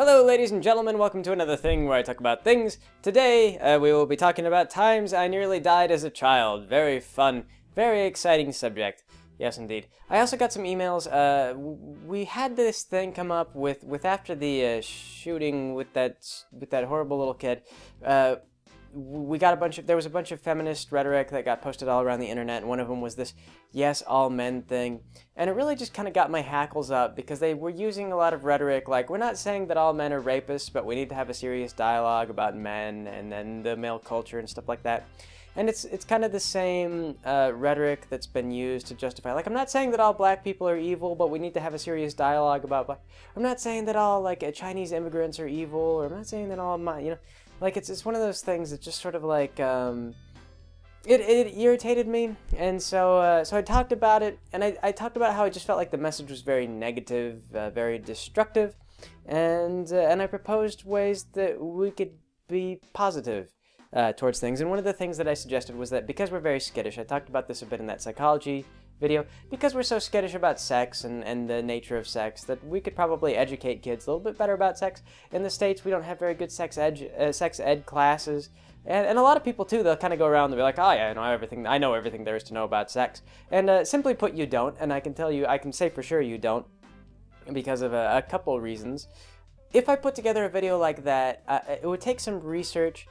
Hello ladies and gentlemen, welcome to another thing where I talk about things. Today we will be talking about times I nearly died as a child. Very fun, very exciting subject. Yes indeed. I also got some emails. We had this thing come up with after the shooting with that horrible little kid. We got there was a bunch of feminist rhetoric that got posted all around the internet, and one of them was this "yes, all men" thing, and it really just kind of got my hackles up because they were using a lot of rhetoric like, we're not saying that all men are rapists, but we need to have a serious dialogue about men and then the male culture and stuff like that. And it's kind of the same rhetoric that's been used to justify, like, I'm not saying that all black people are evil, but we need to have a serious dialogue about black. I'm not saying that all, like, Chinese immigrants are evil, or I'm not saying that all like, it's one of those things that just sort of like, it irritated me, and so I talked about it, and I talked about how I just felt like the message was very negative, very destructive, and I proposed ways that we could be positive towards things. And one of the things that I suggested was that because we're very skittish, I talked about this a bit in that psychology video, because we're so skittish about sex and the nature of sex, that we could probably educate kids a little bit better about sex. In the States, we don't have very good sex ed classes, and a lot of people too, they'll kind of go around and be like, oh yeah, I know everything there is to know about sex. And simply put, you don't, and I can say for sure you don't, because of a couple reasons. If I put together a video like that, it would take some research.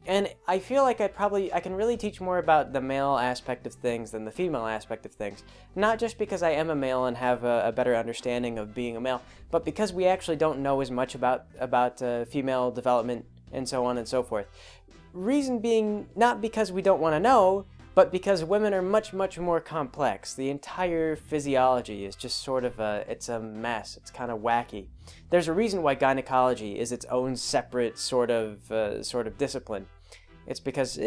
And I feel like I can really teach more about the male aspect of things than the female aspect of things. Not just because I am a male and have a better understanding of being a male, but because we actually don't know as much about female development and so on and so forth. Reason being, not because we don't want to know, but because women are much, much more complex. The entire physiology is just sort of it's a mess. It's kind of wacky. There's a reason why gynecology is its own separate sort of discipline. It's because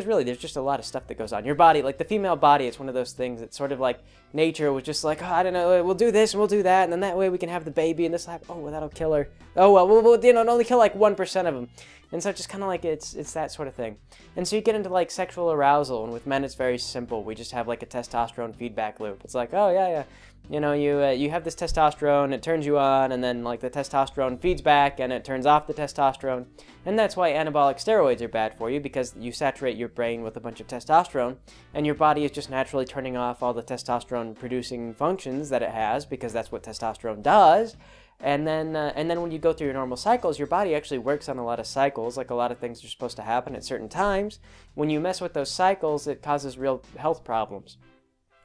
really there's just a lot of stuff that goes on. Your body, like the female body, it's one of those things that's sort of like nature was just like, oh, I don't know, we'll do this and we'll do that, and then that way we can have the baby, and this will happen. Oh, well, that'll kill her. Oh, well, we'll only kill like 1% of them. And so it's just kind of like it's that sort of thing. And so you get into like sexual arousal, and with men it's very simple. We just have like a testosterone feedback loop. It's like, oh yeah, you have this testosterone, it turns you on, and then like the testosterone feeds back and it turns off the testosterone. And that's why anabolic steroids are bad for you, because you saturate your brain with a bunch of testosterone, and your body is just naturally turning off all the testosterone producing functions that it has, because that's what testosterone does. And then when you go through your normal cycles, your body actually works on a lot of cycles, like a lot of things are supposed to happen at certain times. When you mess with those cycles, it causes real health problems.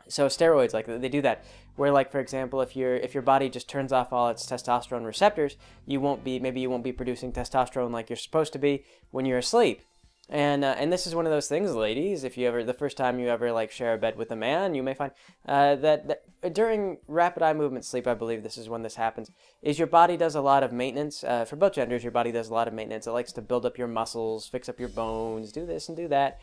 So steroids, like, they do that. Where, like, for example, if your body just turns off all its testosterone receptors, maybe you won't be producing testosterone like you're supposed to be when you're asleep. And this is one of those things, ladies, the first time you ever like share a bed with a man, you may find that during rapid eye movement sleep, I believe this is when this happens, is your body does a lot of maintenance. For both genders, your body does a lot of maintenance. It likes to build up your muscles, fix up your bones, do this and do that.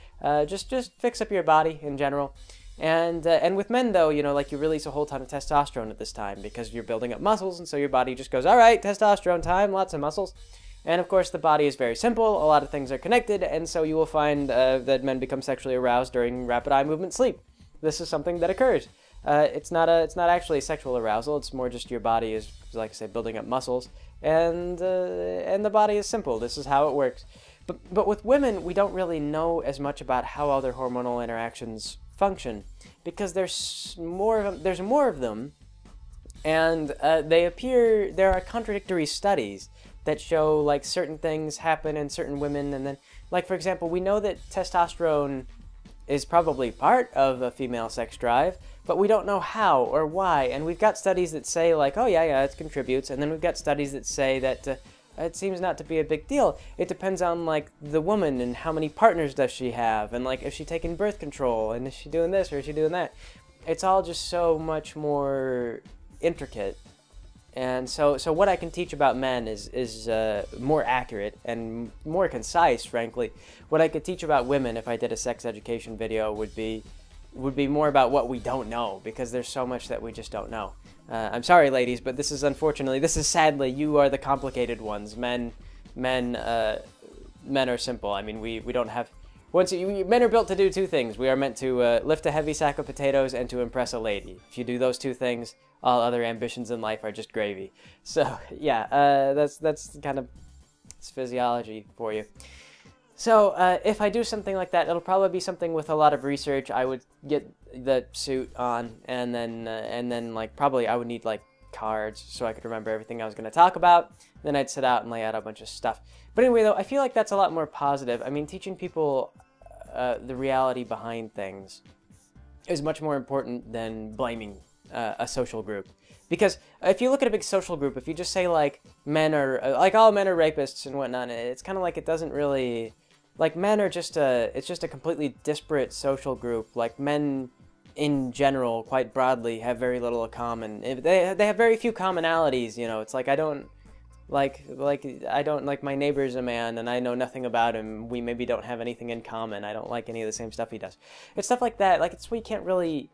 Just fix up your body in general. And with men, though, like, you release a whole ton of testosterone at this time because you're building up muscles, and so your body just goes, all right, testosterone time, lots of muscles. And of course, the body is very simple. A lot of things are connected, and so you will find that men become sexually aroused during rapid eye movement sleep. This is something that occurs. It's not actually sexual arousal. It's more just your body is, like I say, building up muscles, and the body is simple. This is how it works. But with women, we don't really know as much about how all their hormonal interactions function, because there's more of them, and there are contradictory studies that show, like, certain things happen in certain women, and then, like, for example, we know that testosterone is probably part of a female sex drive, but we don't know how or why. And we've got studies that say, like, oh yeah, it contributes, and then we've got studies that say that it seems not to be a big deal. It depends on, like, the woman and how many partners does she have, and, like, is she taking birth control, and is she doing this or is she doing that? It's all just so much more intricate. And so what I can teach about men is more accurate and more concise, frankly. What I could teach about women, if I did a sex education video, would be more about what we don't know, because there's so much that we just don't know. I'm sorry, ladies, but this is sadly, you are the complicated ones. Men are simple. I mean, we don't have men are built to do two things. We are meant to lift a heavy sack of potatoes and to impress a lady. If you do those two things, all other ambitions in life are just gravy. So yeah, that's kind of it's physiology for you. So if I do something like that, it'll probably be something with a lot of research. I would get the suit on, and then like probably I would need like cards so I could remember everything I was going to talk about. Then I'd sit out and lay out a bunch of stuff. But anyway, though, I feel like that's a lot more positive. I mean, teaching people the reality behind things is much more important than blaming a social group. Because if you look at a big social group, if you just say like men are like all men are rapists and whatnot, it's kind of like it doesn't really, like men are just it's just a completely disparate social group. Like men in general, quite broadly, have very little in common. They have very few commonalities. You know, it's like I don't like my neighbor's a man and I know nothing about him. We maybe don't have anything in common. I don't like any of the same stuff he does. It's stuff like that. Like we can't really.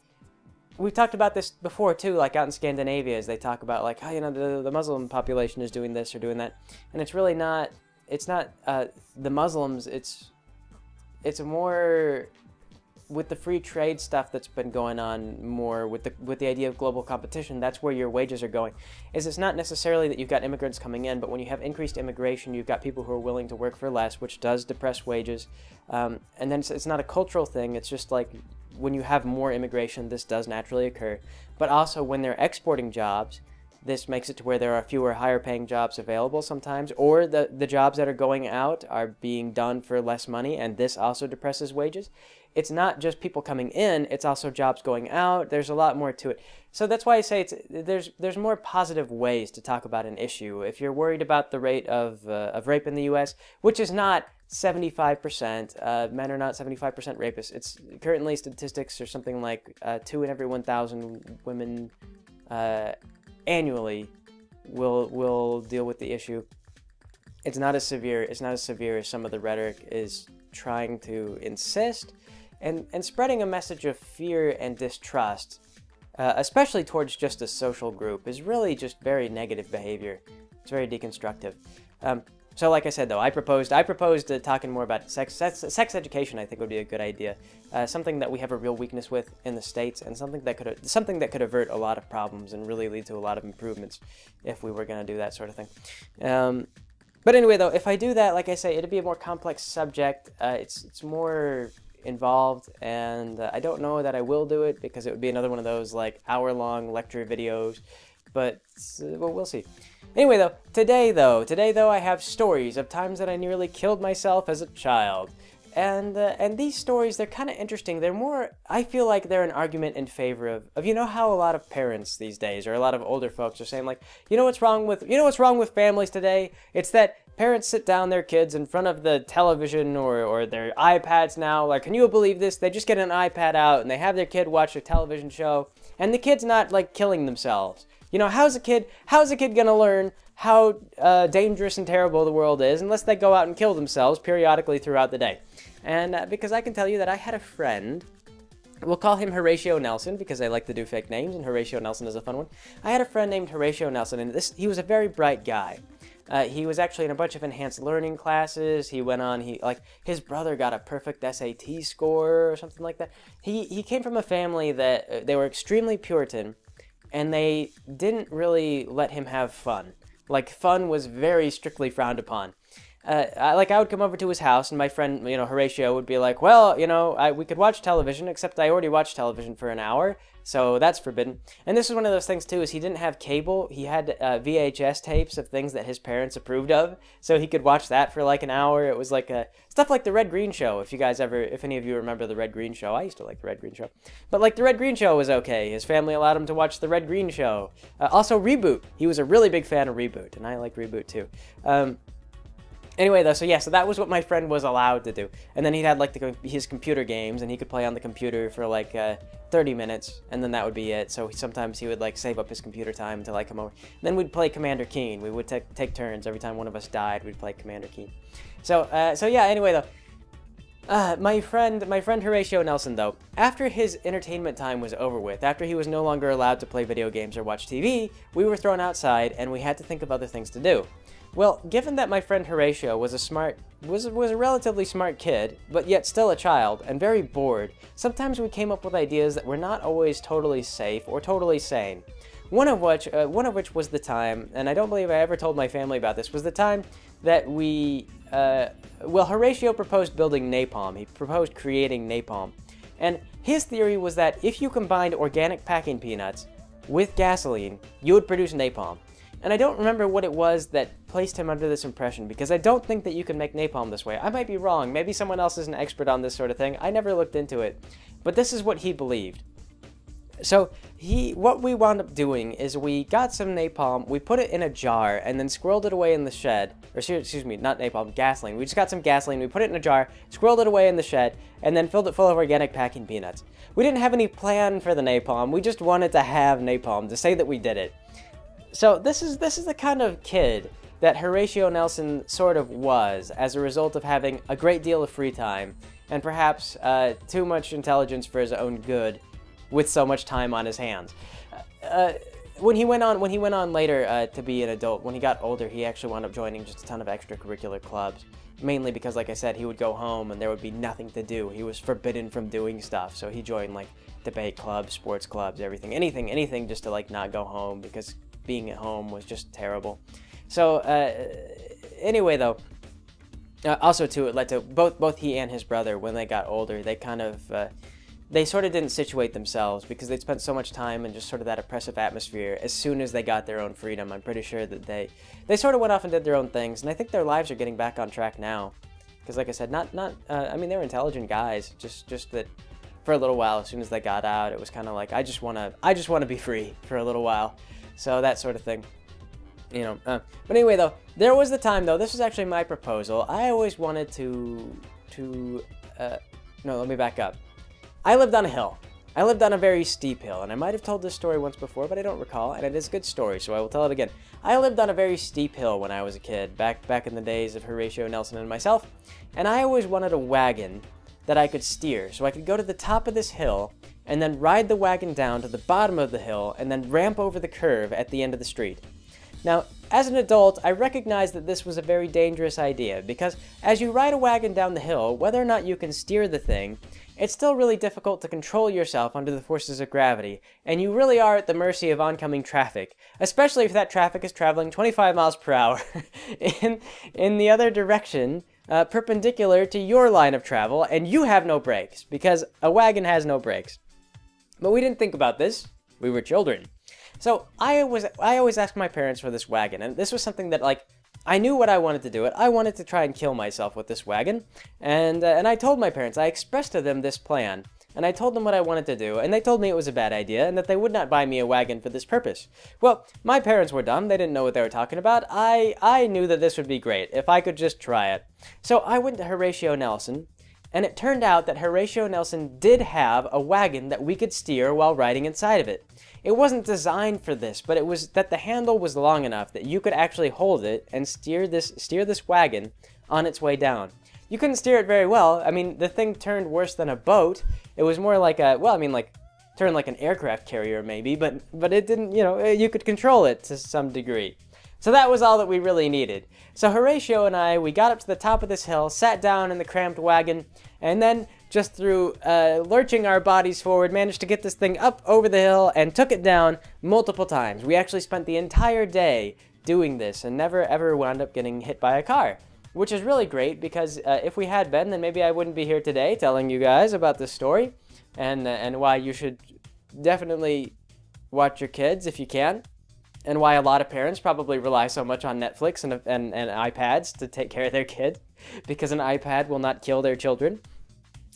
We've talked about this before too, like out in Scandinavia, as they talk about like, oh, you know, the Muslim population is doing this or doing that, and it's really not. It's not the Muslims. It's more with the free trade stuff that's been going on more with the idea of global competition. That's where your wages are going. It's not necessarily that you've got immigrants coming in, but when you have increased immigration, you've got people who are willing to work for less, which does depress wages. And then it's not a cultural thing. It's just like when you have more immigration, this does naturally occur. But also when they're exporting jobs, this makes it to where there are fewer higher paying jobs available sometimes, or the jobs that are going out are being done for less money, and this also depresses wages. It's not just people coming in, it's also jobs going out. There's a lot more to it. So that's why I say there's more positive ways to talk about an issue. If you're worried about the rate of rape in the U.S., which is not 75%, men are not 75% rapists. It's currently statistics are something like 2 in every 1,000 women annually will deal with the issue. It's not as severe as some of the rhetoric is trying to insist. And spreading a message of fear and distrust, especially towards just a social group, is really just very negative behavior. It's very deconstructive. So like I said, though, I proposed talking more about sex education. I think would be a good idea. Something that we have a real weakness with in the States, and something that could avert a lot of problems and really lead to a lot of improvements if we were going to do that sort of thing. But anyway, though, if I do that, like I say, it'd be a more complex subject. It's more involved, and I don't know that I will do it because it would be another one of those like hour-long lecture videos, but well, we'll see. Anyway, today though I have stories of times that I nearly killed myself as a child, and these stories, they're kind of interesting. They're more, I feel like they're an argument in favor of you know how a lot of parents these days, or a lot of older folks, are saying like, you know what's wrong with families today? It's that parents sit down their kids in front of the television or their iPads now. Like, can you believe this? They just get an iPad out and they have their kid watch a television show, and the kid's not like killing themselves. You know, how's a kid gonna learn how dangerous and terrible the world is unless they go out and kill themselves periodically throughout the day? And because I can tell you that I had a friend, we'll call him Horatio Nelson because I like to do fake names, and Horatio Nelson is a fun one. I had a friend named Horatio Nelson, and he was a very bright guy. He was actually in a bunch of enhanced learning classes. He went on, his brother got a perfect SAT score or something like that. He came from a family that they were extremely Puritan, and they didn't really let him have fun. Like, fun was very strictly frowned upon. I would come over to his house, and my friend, Horatio would be like, well, we could watch television, except I already watched television for an hour, so that's forbidden. And this is one of those things, too, is he didn't have cable. He had VHS tapes of things that his parents approved of, so he could watch that for like an hour. It was like stuff like the Red Green Show, if any of you remember the Red Green Show. I used to like the Red Green Show. But like the Red Green Show was okay. His family allowed him to watch the Red Green Show. Also Reboot. He was a really big fan of Reboot, and I like Reboot, too. Anyway, though, so that was what my friend was allowed to do. And then he had his computer games, and he could play on the computer for 30 minutes, and then that would be it. So sometimes he would save up his computer time until I come over. And then we'd play Commander Keen. We would take turns. Every time one of us died, we'd play Commander Keen. So yeah, anyway, though. My friend Horatio Nelson, though, after his entertainment time was over with, after he was no longer allowed to play video games or watch TV, we were thrown outside, and we had to think of other things to do. Well, given that my friend Horatio was a relatively smart kid, but yet still a child, and very bored, sometimes we came up with ideas that were not always totally safe or totally sane. One of which was the time, and I don't believe I ever told my family about this, was the time that Horatio proposed building napalm. He proposed creating napalm. And his theory was that if you combined organic packing peanuts with gasoline, you would produce napalm. And I don't remember what it was that placed him under this impression, because I don't think that you can make napalm this way. I might be wrong. Maybe someone else is an expert on this sort of thing. I never looked into it. But this is what he believed. So what we wound up doing is we got some napalm, we put it in a jar, and then squirreled it away in the shed. Or excuse me, not napalm, gasoline. We just got some gasoline, we put it in a jar, squirreled it away in the shed, and then filled it full of organic packing peanuts. We didn't have any plan for the napalm, we just wanted to have napalm, to say that we did it. So this is the kind of kid that Horatio Nelson sort of was, as a result of having a great deal of free time, and perhaps too much intelligence for his own good, with so much time on his hands. When he went on later to be an adult, when he got older, he actually wound up joining just a ton of extracurricular clubs. Mainly because, like I said, he would go home and there would be nothing to do. He was forbidden from doing stuff, so he joined like debate clubs, sports clubs, anything just to like not go home, because being at home was just terrible. So anyway, though, also too, it led to both he and his brother, when they got older, they kind of they sort of didn't situate themselves, because they'd spent so much time in just sort of that oppressive atmosphere. As soon as they got their own freedom, I'm pretty sure that they sort of went off and did their own things, and I think their lives are getting back on track now. Because like I said, I mean, they were intelligent guys, just that for a little while, as soon as they got out, it was kind of like, I just want to be free for a little while. So that sort of thing. You know, but anyway, though, there was the time, though, this was actually my proposal. I always wanted no, let me back up. I lived on a hill. I lived on a very steep hill, and I might have told this story once before, but I don't recall, and it is a good story, so I will tell it again. I lived on a very steep hill when I was a kid, back in the days of Horatio Nelson and myself, and I always wanted a wagon that I could steer, so I could go to the top of this hill, and then ride the wagon down to the bottom of the hill, and then ramp over the curve at the end of the street. Now, as an adult, I recognized that this was a very dangerous idea, because as you ride a wagon down the hill, whether or not you can steer the thing, it's still really difficult to control yourself under the forces of gravity, and you really are at the mercy of oncoming traffic, especially if that traffic is traveling 25 miles per hour in the other direction, perpendicular to your line of travel, and you have no brakes, because a wagon has no brakes. But we didn't think about this. We were children. So I always asked my parents for this wagon, and this was something that, like, I knew what I wanted to do it. I wanted to try and kill myself with this wagon, and I told my parents, I expressed to them this plan, and I told them what I wanted to do, and they told me it was a bad idea, and that they would not buy me a wagon for this purpose. Well, my parents were dumb. They didn't know what they were talking about. I knew that this would be great, if I could just try it. So I went to Horatio Nelson, and it turned out that Horatio Nelson did have a wagon that we could steer while riding inside of it. It wasn't designed for this, but it was that the handle was long enough that you could actually hold it and steer this wagon on its way down. You couldn't steer it very well. I mean, the thing turned worse than a boat. It was more like turned like an aircraft carrier maybe, but it didn't, you could control it to some degree. So that was all that we really needed. So Horatio and I, we got up to the top of this hill, sat down in the cramped wagon, and then just through lurching our bodies forward, managed to get this thing up over the hill and took it down multiple times. We actually spent the entire day doing this and never ever wound up getting hit by a car, which is really great, because if we had been, then maybe I wouldn't be here today telling you guys about this story and why you should definitely watch your kids if you can, and why a lot of parents probably rely so much on Netflix and iPads to take care of their kid, because an iPad will not kill their children.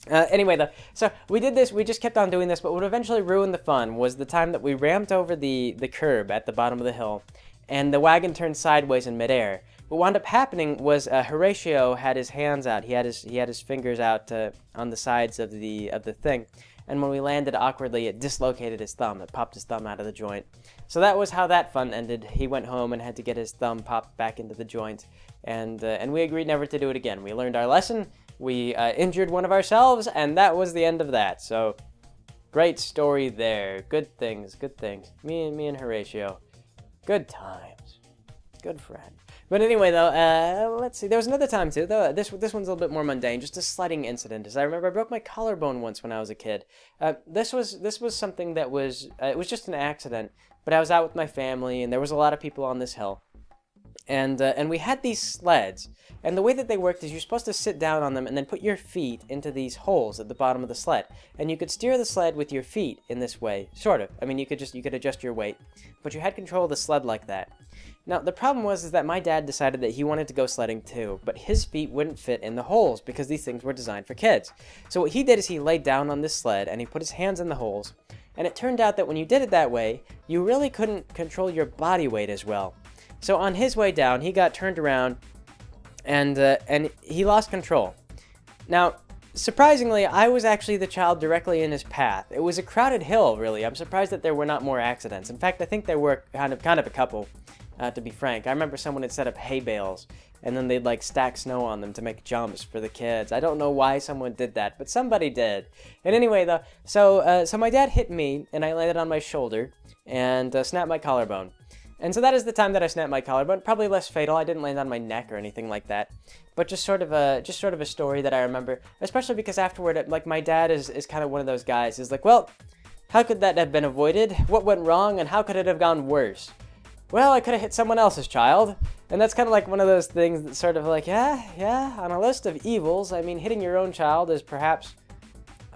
Anyway, though, so we did this, we just kept on doing this, but what eventually ruined the fun was the time that we ramped over the curb at the bottom of the hill, and the wagon turned sideways in midair. What wound up happening was Horatio had his hands out, he had his fingers out on the sides of the thing, and when we landed awkwardly, it dislocated his thumb, it popped his thumb out of the joint. So that was how that fun ended. He went home and had to get his thumb popped back into the joint, and we agreed never to do it again. We learned our lesson. We injured one of ourselves, and that was the end of that. So, great story there. Good things, good things. Me and Horatio. Good times. Good friend. But anyway, though, let's see. There was another time too. Though this one's a little bit more mundane. Just a sledding incident. As I remember, I broke my collarbone once when I was a kid. This was something that was it was just an accident. But I was out with my family, and there was a lot of people on this hill, and we had these sleds. And the way that they worked is you're supposed to sit down on them and then put your feet into these holes at the bottom of the sled. And you could steer the sled with your feet in this way, sort of. I mean, you could adjust your weight, but you had control of the sled like that. Now, the problem was that my dad decided that he wanted to go sledding too, but his feet wouldn't fit in the holes because these things were designed for kids. So what he did is he laid down on this sled and he put his hands in the holes. And it turned out that when you did it that way, you really couldn't control your body weight as well. So on his way down, he got turned around and he lost control. Now, surprisingly, I was actually the child directly in his path. It was a crowded hill, really. I'm surprised that there were not more accidents. In fact, I think there were kind of a couple, to be frank. I remember someone had set up hay bales, and then they'd like stack snow on them to make jumps for the kids. I don't know why someone did that, but somebody did. And anyway, though, so my dad hit me, and I landed on my shoulder and snapped my collarbone. And so that is the time that I snapped my collarbone. Probably less fatal. I didn't land on my neck or anything like that. But just sort of a story that I remember, especially because afterward, like, my dad is kind of one of those guys. He's like, well, how could that have been avoided? What went wrong, and how could it have gone worse? Well, I could have hit someone else's child. And that's kind of like one of those things that's sort of like, yeah, on a list of evils, I mean, hitting your own child is perhaps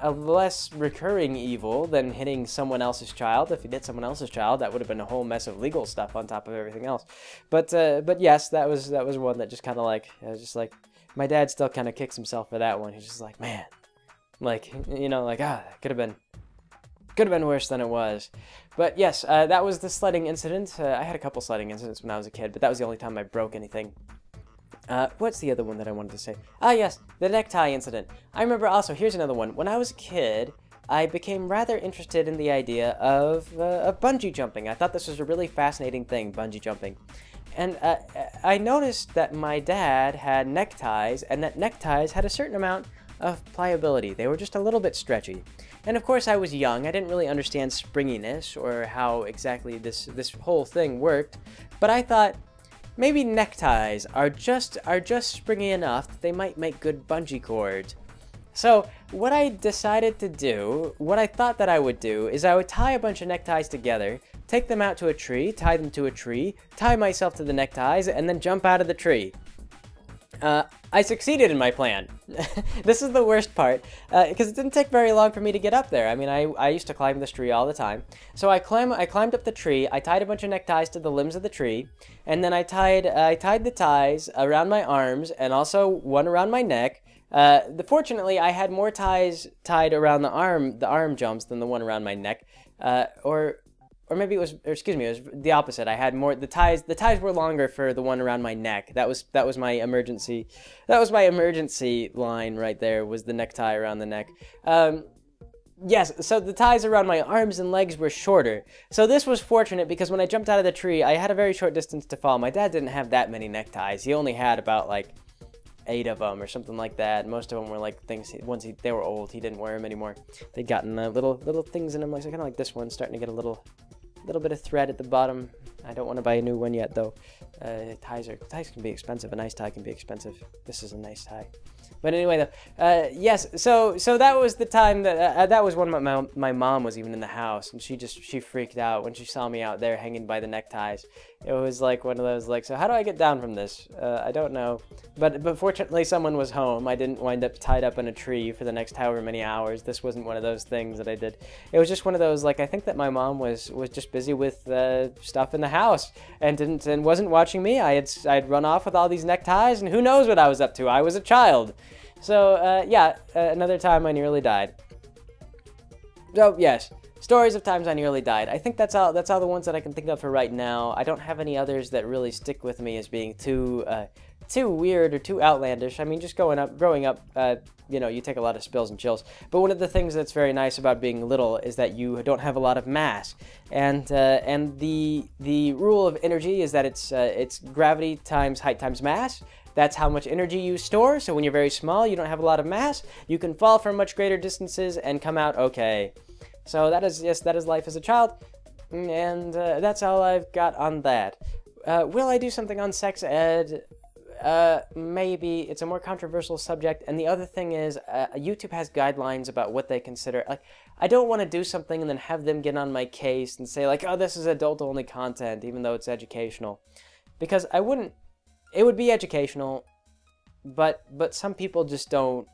a less recurring evil than hitting someone else's child. If you hit someone else's child, that would have been a whole mess of legal stuff on top of everything else. But yes, that was one that just kind of like, I was just like, my dad still kind of kicks himself for that one. He's just like, man, like, you know, like, could have been worse than it was. But yes, that was the sledding incident. I had a couple sledding incidents when I was a kid, but that was the only time I broke anything. What's the other one that I wanted to say? Yes, the necktie incident. I remember also, here's another one. When I was a kid, I became rather interested in the idea of bungee jumping. I thought this was a really fascinating thing, bungee jumping. And I noticed that my dad had neckties, and that neckties had a certain amount of pliability. They were just a little bit stretchy. And of course I was young. I didn't really understand springiness or how exactly this whole thing worked. But I thought, maybe neckties are just springy enough that they might make good bungee cords. So what I decided to do, what I thought that I would do, is I would tie a bunch of neckties together, take them out to a tree, tie them to a tree, tie myself to the neckties, and then jump out of the tree. I succeeded in my plan. This is the worst part, because it didn't take very long for me to get up there. I mean, I used to climb this tree all the time. So I climbed up the tree, I tied a bunch of neckties to the limbs of the tree, and then I tied the ties around my arms, and also one around my neck. Fortunately, I had more ties tied around the arm jumps than the one around my neck, or maybe it was the opposite. I had more, the ties were longer for the one around my neck. That was my emergency line right there, was the necktie around the neck. Yes, so the ties around my arms and legs were shorter. So this was fortunate because when I jumped out of the tree, I had a very short distance to fall. My dad didn't have that many neckties. He only had about like 8 of them or something like that. Most of them were like things, they were old, he didn't wear them anymore. They'd gotten little things in them, like kind of like this one, starting to get a little bit of thread at the bottom. I don't want to buy a new one yet, though. Ties can be expensive. A nice tie can be expensive. This is a nice tie. But anyway, though, yes. So that was the time that was when my mom was even in the house, and she freaked out when she saw me out there hanging by the neckties. It was like one of those, like, so how do I get down from this? I don't know. But fortunately, someone was home. I didn't wind up tied up in a tree for the next however many hours. This wasn't one of those things that I did. It was just one of those, like, I think that my mom was just busy with stuff in the house and wasn't watching me. I'd run off with all these neckties, and who knows what I was up to. I was a child. So yeah, another time I nearly died. So yes, stories of times I nearly died. I think that's all the ones that I can think of for right now. I don't have any others that really stick with me as being too weird or too outlandish. I mean, just growing up, you know, you take a lot of spills and chills. But one of the things that's very nice about being little is that you don't have a lot of mass. And the rule of energy is that it's gravity times height times mass. That's how much energy you store. So when you're very small, you don't have a lot of mass. You can fall from much greater distances and come out okay. So that is life as a child. And that's all I've got on that. Will I do something on sex ed? Maybe. It's a more controversial subject. And the other thing is, YouTube has guidelines about what they consider. Like, I don't want to do something and then have them get on my case and say, like, oh, this is adult-only content, even though it's educational. Because I wouldn't... It would be educational, but some people just don't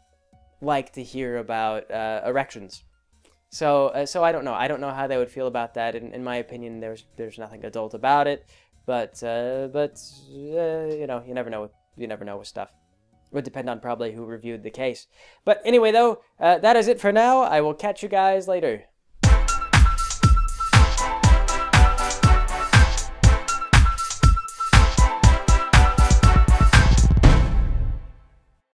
like to hear about erections. So I don't know. I don't know how they would feel about that. In my opinion, there's nothing adult about it. But you know, you never know. You never know with stuff. It would depend on probably who reviewed the case. But anyway, though, that is it for now. I will catch you guys later.